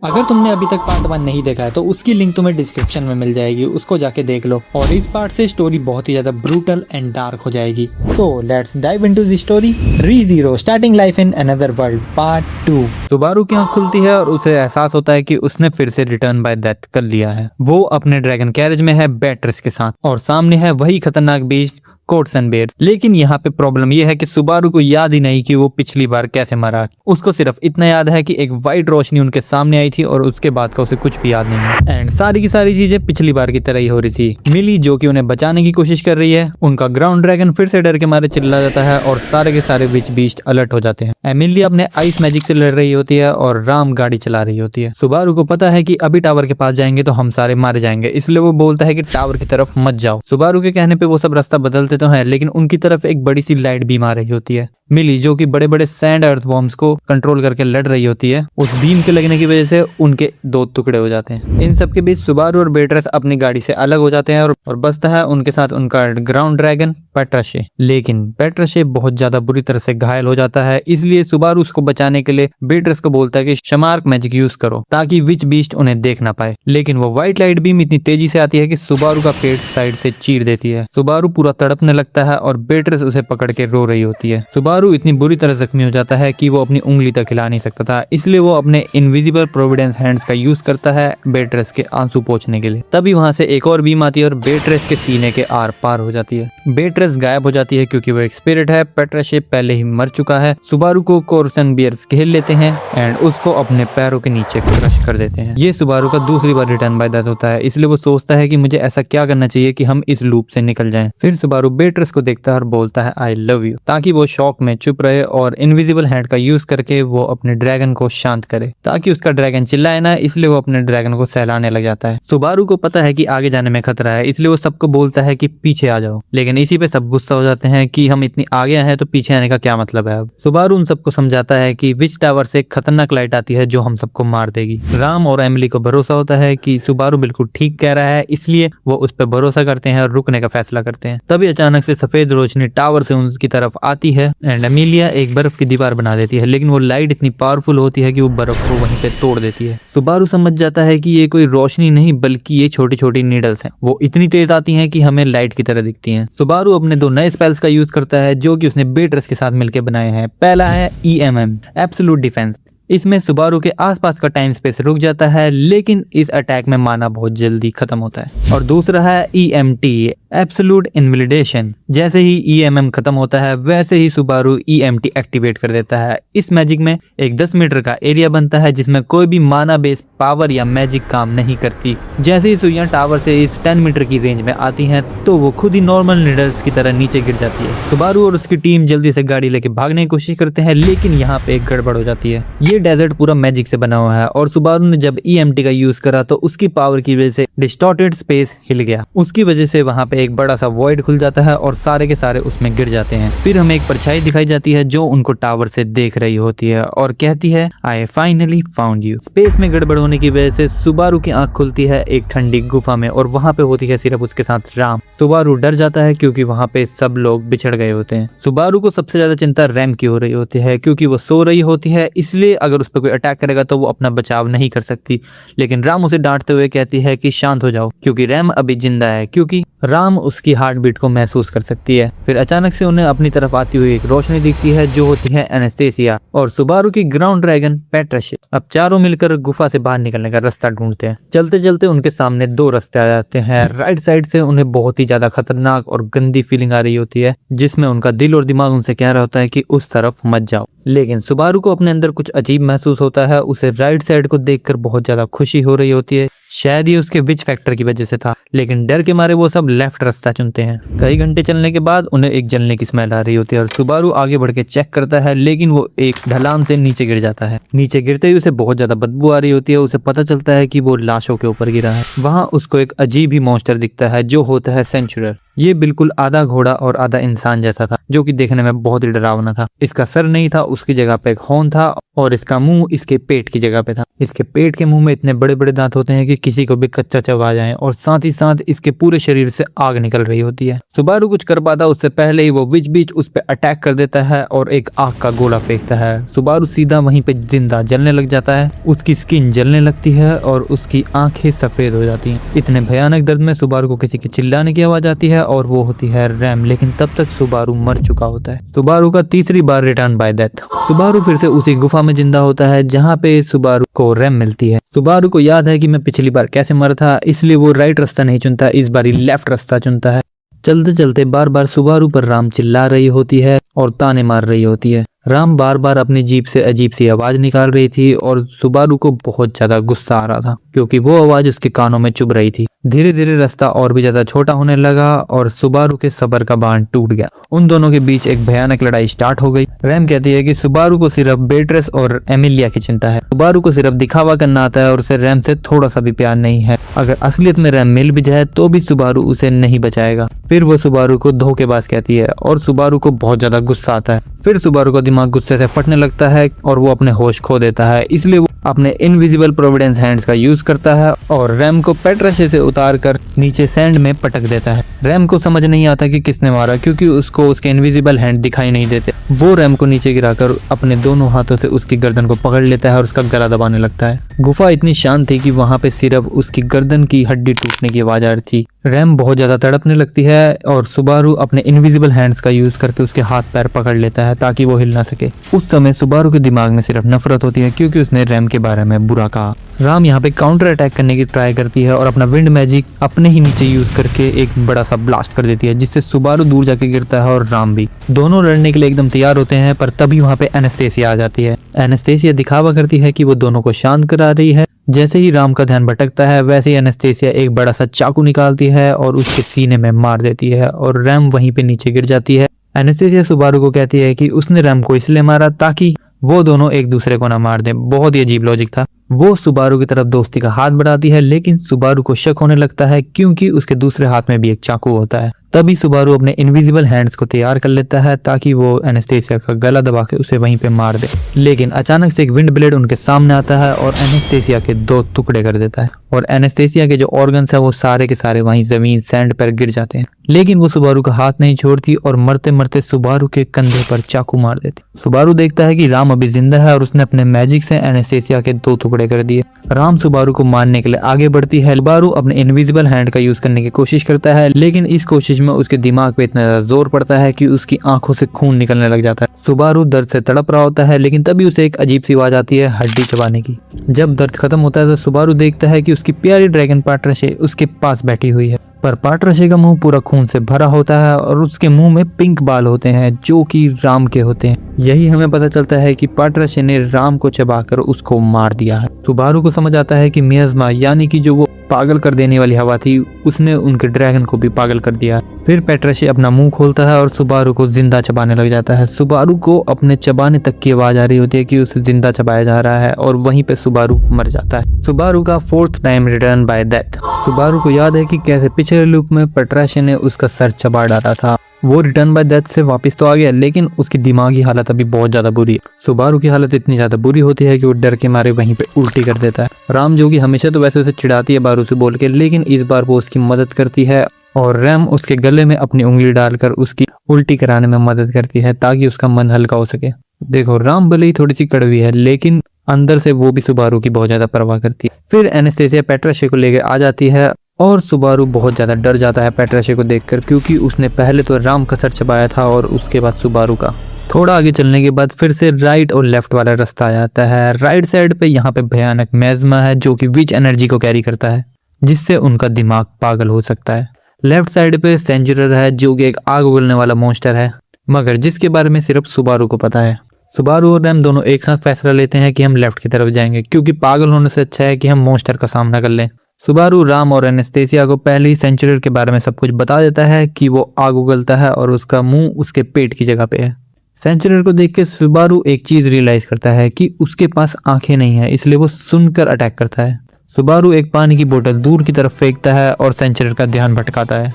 अगर तुमने अभी तक पार्ट 1 नहीं देखा है तो उसकी लिंक तुम्हें डिस्क्रिप्शन में मिल जाएगी, उसको जाके देख लो। और इस पार्ट से स्टोरी बहुत ही ज्यादा ब्रूटल एंड डार्क हो जाएगी। So let's dive into the story. Re Zero starting life in another world part 2। Subaru की आंख खुलती है और उसे एहसास होता है कि उसने फिर से रिटर्न बाय डेथ कर लिया है। वो अपने ड्रैगन कैरेज में है बेट्रिस के साथ और सामने है वही खतरनाक बीस्ट कोट्स एंड बेयर्स। लेकिन यहाँ पे प्रॉब्लम यह है कि सुबारू को याद ही नहीं कि वो पिछली बार कैसे मरा। उसको सिर्फ इतना याद है कि एक वाइट रोशनी उनके सामने आई थी और उसके बाद का उसे कुछ भी याद नहीं है। एंड सारी की सारी चीजें पिछली बार की तरह ही हो रही थी। मिली जो कि उन्हें बचाने की कोशिश कर रही है, उनका ग्राउंड ड्रैगन फिर से डर के मारे चिल्ला जाता है और सारे के सारे विच बीस्ट अलर्ट हो जाते हैं। एमिली अपने आइस मैजिक से लड़ रही होती है और राम गाड़ी चला रही होती है। सुबारू को पता है कि अभी टावर के पास जाएंगे तो हम सारे मारे जाएंगे, इसलिए वो बोलता है कि टावर की तरफ मत जाओ। सुबारू के कहने पे वो सब रास्ता बदलते तो हैं, लेकिन उनकी तरफ एक बड़ी सी लाइट बीम आ रही होती है। मिली जो कि बड़े बड़े सैंड अर्थ बॉम्ब्स को कंट्रोल करके लड़ रही होती है, उस बीम के लगने की वजह से उनके 2 टुकड़े हो जाते हैं। इन सब के बीच सुबारू और बेट्रिस अपनी गाड़ी से अलग हो जाते हैं और बचता है उनके साथ उनका ग्राउंड ड्रैगन पेट्राशे। लेकिन पेट्राशे बहुत ज्यादा बुरी तरह से घायल हो जाता है, इसलिए सुबारू उसको बचाने के लिए बेट्रिस को बोलता है कि शमार्क मैजिक यूज करो ताकि विच बीस्ट उन्हें देख ना पाए। लेकिन वो व्हाइट लाइट बीम इतनी तेजी से आती है कि सुबारू का पेट साइड से चीर देती है। सुबारू पूरा तड़पने लगता है और बेट्रिस उसे पकड़ के रो रही होती है। सुबारू इतनी बुरी तरह जख्मी हो जाता है कि वो अपनी उंगली तक हिला नहीं सकता था, इसलिए वो अपने इनविजिबल प्रोविडेंस हैंड्स का यूज करता है बेट्रिस के आंसू पोंछने के लिए। तभी वहां से एक और बीम आती है और बेट्रिस के सीने के आर पार हो जाती है। बेट्रिस गायब हो जाती है क्योंकि वो एक स्पिरिट है। पेट्राशे पहले ही मर चुका है। सुबारू को कोर्स एंड बियर्स घेर लेते हैं एंड उसको अपने पैरों के नीचे क्रश कर देते हैं। ये सुबारू का दूसरी बार रिटर्न बाय डेथ होता है, इसलिए वो सोचता है कि मुझे ऐसा क्या करना चाहिए कि हम इस लूप से निकल जाएं। फिर सुबारू बेट्रिस को देखता है और बोलता है आई लव यू, ताकि वो शॉक में चुप रहे और इनविजिबल हैंड का यूज करके वो अपने ड्रैगन को शांत करे ताकि उसका ड्रैगन चिल्लाए ना, इसलिए वो अपने ड्रैगन को सहलाने लग जाता है। सुबारू को पता है कि आगे जाने में खतरा है, इसलिए वो सबको बोलता है कि पीछे आ जाओ, लेकिन इसी पे सब गुस्सा हो जाते हैं कि हम इतनी आगे आए हैं तो पीछे आने का क्या मतलब है। अब सुबारू उन सबको समझाता है कि विच टावर से एक खतरनाक लाइट आती है जो हम सबको मार देगी। राम और एमिली को भरोसा होता है कि सुबारू बिल्कुल ठीक कह रहा है, इसलिए वो उस पर भरोसा करते हैं और रुकने का फैसला करते हैं। तभी अचानक से सफेद रोशनी टावर से उनकी तरफ आती है एंड एमिलिया एक बर्फ की दीवार बना देती है, लेकिन वो लाइट इतनी पावरफुल होती है कि वो बर्फ को वहीं पे तोड़ देती है। सुबारू समझ जाता है कि ये कोई रोशनी नहीं बल्कि ये छोटी छोटी नीडल्स हैं। वो इतनी तेज आती हैं कि हमें लाइट की तरह दिखती हैं। सुबारू अपने 2 नए स्पेल्स का यूज करता है जो कि उसने बेट्रिस के साथ मिलकर बनाए हैं। पहला है EMM एब्सोल्यूट डिफेंस। इसमें सुबारू के आसपास का टाइम स्पेस रुक जाता है, लेकिन इस अटैक में माना बहुत जल्दी खत्म होता है। और दूसरा है EMT एब्सोल्यूट इनविलिडेशन। जैसे ही EMM खत्म होता है वैसे ही सुबारू EMT एक्टिवेट कर देता है। इस मैजिक में एक 10 मीटर का एरिया बनता है जिसमें कोई भी माना बेस पावर या मैजिक काम नहीं करती। जैसे ही सुइयां टावर से इस 10 मीटर की रेंज में आती हैं तो वो खुद ही नॉर्मल नीडल्स की तरह नीचे गिर जाती है। सुबारू और उसकी टीम जल्दी से गाड़ी लेके भागने की कोशिश करते हैं, लेकिन यहाँ पे एक गड़बड़ हो जाती है। ये डेजर्ट पूरा मैजिक से बना हुआ है और सुबारू ने जब EMT का यूज करा तो उसकी पावर की वजह से डिस्टॉर्टेड स्पेस हिल गया। उसकी वजह से वहां पे एक बड़ा सा वॉइड खुल जाता है और सारे के सारे उसमें गिर जाते हैं। फिर हमें एक परछाई दिखाई जाती है जो उनको टावर से देख रही होती है और कहती है I finally found you. Space में गड़बड़ होने की वजह से सुबारू की आंख खुलती है एक ठंडी गुफा में और वहां पे होती है सिर्फ उसके साथ राम। सुबारू डर जाता है क्योंकि वहां पे सब लोग बिछड़ गए होते हैं। सुबारू को सबसे ज्यादा चिंता रैम की हो रही होती है क्योंकि वो सो रही होती है, इसलिए अगर उस पर कोई अटैक करेगा तो वो अपना बचाव नहीं कर सकती। लेकिन राम उसे डांटते हुए कहती है कि शांत हो जाओ क्योंकि रैम अभी जिंदा है, क्योंकि राम उसकी हार्ट बीट को महसूस कर सकती है। फिर अचानक से उन्हें अपनी तरफ आती हुई एक रोशनी दिखती है जो होती है एनेस्थेसिया और सुबारू की ग्राउंड ड्रैगन पेट्राशे। अब चारों मिलकर गुफा से बाहर निकलने का रास्ता ढूंढते हैं। चलते चलते उनके सामने 2 रास्ते आ जाते हैं। राइट साइड से उन्हें बहुत ही ज्यादा खतरनाक और गंदी फीलिंग आ रही होती है जिसमें उनका दिल और दिमाग उनसे कह रहा होता है कि उस तरफ मत जाओ। लेकिन सुबारू को अपने अंदर कुछ अजीब महसूस होता है। उसे राइट साइड को देखकर बहुत ज्यादा खुशी हो रही होती है, शायद ये उसके विच फैक्टर की वजह से था, लेकिन डर के मारे वो सब लेफ्ट रास्ता चुनते हैं। कई घंटे चलने के बाद उन्हें एक जलने की स्मेल आ रही होती है और सुबारू आगे बढ़ के चेक करता है, लेकिन वो एक ढलान से नीचे गिर जाता है। नीचे गिरते ही उसे बहुत ज्यादा बदबू आ रही होती है। उसे पता चलता है कि वो लाशों के ऊपर गिरा है। वहाँ उसको एक अजीब ही मॉन्स्टर दिखता है जो होता है सेंचुरर। ये बिल्कुल आधा घोड़ा और आधा इंसान जैसा था जो कि देखने में बहुत ही डरावना था। इसका सर नहीं था, उसकी जगह पे एक हॉर्न था और इसका मुंह इसके पेट की जगह पे था। इसके पेट के मुंह में इतने बड़े बड़े दांत होते हैं कि किसी को भी कच्चा चबा जाए, और साथ ही साथ इसके पूरे शरीर से आग निकल रही होती है। सुबारू कुछ कर पाता उससे पहले ही वो बीच बीच उस पर अटैक कर देता है और एक आग का गोला फेंकता है। सुबारू सीधा वहीं पे जिंदा जलने लग जाता है, उसकी स्किन जलने लगती है और उसकी आंखें सफेद हो जाती हैं। इतने भयानक दर्द में सुबारू को किसी के चिल्लाने की आवाज आती है और वो होती है रैम, लेकिन तब तक सुबारू मर चुका होता है। सुबारू का तीसरी बार रिटर्न बाय डेथ। सुबारू फिर से उसी गुफा में जिंदा होता है जहाँ पे सुबारू को रैम मिलती है। सुबारू को याद है कि मैं पिछली बार कैसे मरा था, इसलिए वो राइट रास्ता नहीं चुनता, इस बार लेफ्ट रास्ता चुनता है। चलते चलते बार बार सुबारू पर राम चिल्ला रही होती है और ताने मार रही होती है। राम बार बार अपनी जीभ से अजीब सी आवाज निकाल रही थी और सुबारू को बहुत ज्यादा गुस्सा आ रहा था क्योंकि वो आवाज उसके कानों में चुभ रही थी। धीरे धीरे रास्ता और भी ज्यादा छोटा होने लगा और सुबारू के सब्र का बांध टूट गया। उन दोनों के बीच एक भयानक लड़ाई स्टार्ट हो गई। रैम कहती है कि सुबारू को सिर्फ बेट्रेस और एमिलिया की चिंता है। सुबारू को सिर्फ दिखावा करना आता है और उसे रैम से थोड़ा सा भी प्यार नहीं है। अगर असलियत में रैम मिल भी जाए तो भी सुबारू उसे नहीं बचाएगा। फिर वो सुबारू को धोखेबाज कहती है और सुबारू को बहुत ज्यादा गुस्सा आता है। फिर सुबारू का दिमाग गुस्से से फटने लगता है और वो अपने होश खो देता है, इसलिए वो अपने इनविजिबल प्रोविडेंस हैंड्स का यूज करता है और रैम को पेट्राशे से उतार कर नीचे सैंड में पटक देता है। रैम को समझ नहीं आता कि किसने मारा क्योंकि उसको उसके इनविजिबल हैंड दिखाई नहीं देते। वो रैम को नीचे गिराकर अपने दोनों हाथों से उसकी गर्दन को पकड़ लेता है और उसका गला दबाने लगता है। गुफा इतनी शांत थी कि वहां पे सिर्फ उसकी गर्दन की हड्डी टूटने की आवाज आ रही थी। रैम बहुत ज्यादा तड़पने लगती है और सुबारू अपने इनविजिबल हैंड्स का यूज करके उसके हाथ पैर पकड़ लेता है ताकि वो हिल ना सके। उस समय सुबारू के दिमाग में सिर्फ नफरत होती है क्योंकि उसने रैम के बारे में बुरा कहा। राम यहाँ पे काउंटर अटैक करने की ट्राई करती है और अपना विंड मैजिक अपने ही नीचे यूज करके एक बड़ा सा ब्लास्ट कर देती है जिससे सुबारू दूर जाके गिरता है और राम भी। दोनों लड़ने के लिए एकदम तैयार होते हैं पर तभी वहाँ पे एनास्टेसिया आ जाती है। एनास्टेसिया दिखावा करती है कि वो दोनों को शांत करा रही है। जैसे ही राम का ध्यान भटकता है वैसे ही एनास्टेसिया एक बड़ा सा चाकू निकालती है और उसके सीने में मार देती है और रैम वहीं पे नीचे गिर जाती है। एनास्टेसिया सुबारू को कहती है कि उसने रैम को इसलिए मारा ताकि वो दोनों एक दूसरे को ना मार दें। बहुत ही अजीब लॉजिक था। वो सुबारू की तरफ दोस्ती का हाथ बढ़ाती है लेकिन सुबारू को शक होने लगता है क्योंकि उसके दूसरे हाथ में भी एक चाकू होता है। तभी सुबारू अपने इनविजिबल हैंड्स को तैयार कर लेता है ताकि वो एनास्टेसिया का गला दबा के उसे वहीं पे मार दे, लेकिन अचानक से एक विंड ब्लेड उनके सामने आता है और एनास्टेसिया के 2 टुकड़े कर देता है और एनास्टेसिया के जो ऑर्गन्स है वो सारे के सारे वहीं जमीन सैंड पर गिर जाते हैं। लेकिन वो सुबारू का हाथ नहीं छोड़ती और मरते मरते सुबारू के कंधे पर चाकू मार देती। सुबारू देखता है कि राम अभी जिंदा है और उसने अपने मैजिक से एनास्टेसिया के 2 टुकड़े कर दिए। राम सुबारू को मारने के लिए आगे बढ़ती है। सुबारू अपने इनविजिबल हैंड का यूज करने की कोशिश करता है लेकिन इस कोशिश में उसके दिमाग पे इतना ज्यादा जोर पड़ता है कि उसकी आंखों से खून निकलने लग जाता है। सुबारू दर्द से तड़प रहा होता है लेकिन तभी उसे एक अजीब सी आवाज आती है हड्डी चबाने की। जब दर्द खत्म होता है तो सुबारू देखता है कि उसकी प्यारी ड्रैगन पाट्राशे उसके पास बैठी हुई है, पर पाट्राशे का मुंह पूरा खून से भरा होता है और उसके मुंह में पिंक बाल होते हैं जो कि राम के होते हैं। यही हमें पता चलता है कि पाट्राशे ने राम को चबाकर उसको मार दिया है। सुबारू को समझ आता है कि मियाज़मा यानी कि जो वो पागल कर देने वाली हवा थी उसने उनके ड्रैगन को भी पागल कर दिया। फिर पेट्राशे अपना मुंह खोलता है और सुबारू को जिंदा चबाने लग जाता है। सुबारू को अपने चबाने तक की आवाज आ रही होती है कि उसे जिंदा चबाया जा रहा है और वहीं पे सुबारू मर जाता है। सुबारू का 4th time return bye death. Subaru को याद है कि कैसे पिछले लूप में पेट्राशे ने उसका सर चबा डाला था। वो रिटर्न बाय डेथ से वापस तो आ गया लेकिन उसकी दिमागी हालत अभी बहुत ज्यादा बुरी है। सुबारू की हालत इतनी ज्यादा बुरी होती है कि वो डर के मारे वहीं पे उल्टी कर देता है। राम जो कि हमेशा तो वैसे उसे चिढ़ाती है बारू से बोल के, लेकिन इस बार वो उसकी मदद करती है और रैम उसके गले में अपनी उंगली डालकर उसकी उल्टी कराने में मदद करती है ताकि उसका मन हल्का हो सके। देखो राम भले ही थोड़ी सी कड़वी है लेकिन अंदर से वो भी सुबारू की बहुत ज्यादा परवाह करती है। फिर एनास्टेसिया पेट्राशे को लेकर आ जाती है और सुबारू बहुत ज्यादा डर जाता है पेट्राशे को देखकर क्योंकि उसने पहले तो राम का सर चबाया था और उसके बाद सुबारू का। थोड़ा आगे चलने के बाद फिर से राइट और लेफ्ट वाला रास्ता आ जाता है। राइट साइड पे यहाँ पे भयानक मियाज़मा है जो कि विच एनर्जी को कैरी करता है जिससे उनका दिमाग पागल हो सकता है। लेफ्ट साइड पे सेंचुरर है जो कि एक आग उगलने वाला मॉन्स्टर है मगर जिसके बारे में सिर्फ सुबारू को पता है। सुबारू और रैम दोनों एक साथ फैसला लेते हैं कि हम लेफ्ट की तरफ जाएंगे क्योंकि पागल होने से अच्छा है कि हम मॉन्स्टर का सामना कर लें। सुबारू राम और एनास्टेसिया को पहले ही सेंचुरर के बारे में सब कुछ बता देता है कि वो आग उगलता है और उसका मुंह उसके पेट की जगह पे है। सेंचुरर को देख के सुबारू एक चीज रियलाइज करता है कि उसके पास आंखें नहीं है, इसलिए वो सुनकर अटैक करता है। सुबारू एक पानी की बोतल दूर की तरफ फेंकता है और सेंचुरर का ध्यान भटकाता है।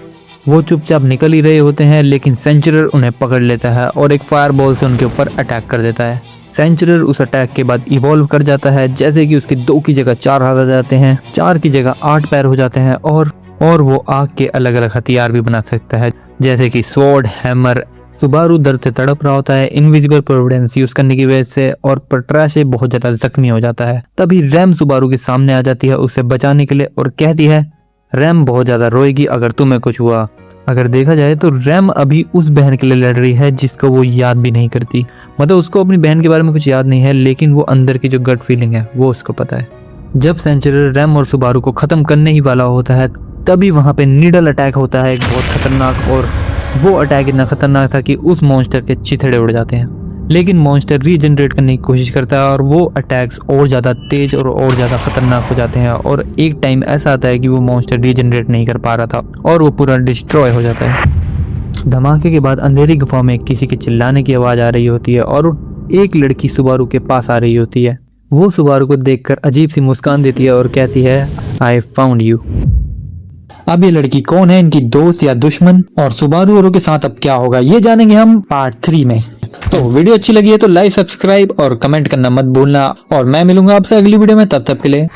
वो चुपचाप निकल ही रहे होते हैं लेकिन सेंचुरर उन्हें पकड़ लेता है और एक फायरबॉल से उनके ऊपर अटैक कर देता है। सेंचुरर उस अटैक के बाद इवॉल्व कर जाता है, जैसे कि उसके 2 की जगह 4 हाथ आ जाते हैं, 4 की जगह 8 पैर हो जाते हैं और वो आग के अलग अलग हथियार भी बना सकता है, जैसे कि स्वॉर्ड, हैमर। सुबारू दर्द से तड़प रहा होता है इनविजिबल प्रोविडेंस यूज करने की वजह से, और पट्राशे बहुत ज्यादा जख्मी हो जाता है। तभी रैम सुबारू के सामने आ जाती है उसे बचाने के लिए और कहती है रैम बहुत ज्यादा रोएगी अगर तुम्हें कुछ हुआ। अगर देखा जाए तो रैम अभी उस बहन के लिए लड़ रही है जिसको वो याद भी नहीं करती, मतलब उसको अपनी बहन के बारे में कुछ याद नहीं है, लेकिन वो अंदर की जो गट फीलिंग है वो उसको पता है। जब सेंचुरर रैम और सुबारू को खत्म करने ही वाला होता है, तभी वहां पे नीडल अटैक होता है, एक बहुत खतरनाक, और वो अटैक इतना खतरनाक था कि उस मॉन्स्टर के चिथड़े उड़ जाते हैं। लेकिन मॉन्स्टर रीजनरेट करने की कोशिश करता है और वो अटैक्स और ज़्यादा तेज और ज़्यादा खतरनाक हो जाते हैं, और एक टाइम ऐसा आता है कि वो मॉन्स्टर रीजनरेट नहीं कर पा रहा था और वो पूरा डिस्ट्रॉय हो जाता है। धमाके के बाद अंधेरी गुफा में किसी के चिल्लाने की आवाज़ आ रही होती है और एक लड़की सुबारू के पास आ रही होती है। वो सुबारू को देखकर अजीब सी मुस्कान देती है और कहती है आई फाउंड यू। अब ये लड़की कौन है, इनकी दोस्त या दुश्मन, और सुबारू औरों के साथ अब क्या होगा ये जानेंगे हम पार्ट 3 में। तो वीडियो अच्छी लगी है तो लाइक, सब्सक्राइब और कमेंट करना मत भूलना, और मैं मिलूंगा आपसे अगली वीडियो में, तब तक के लिए।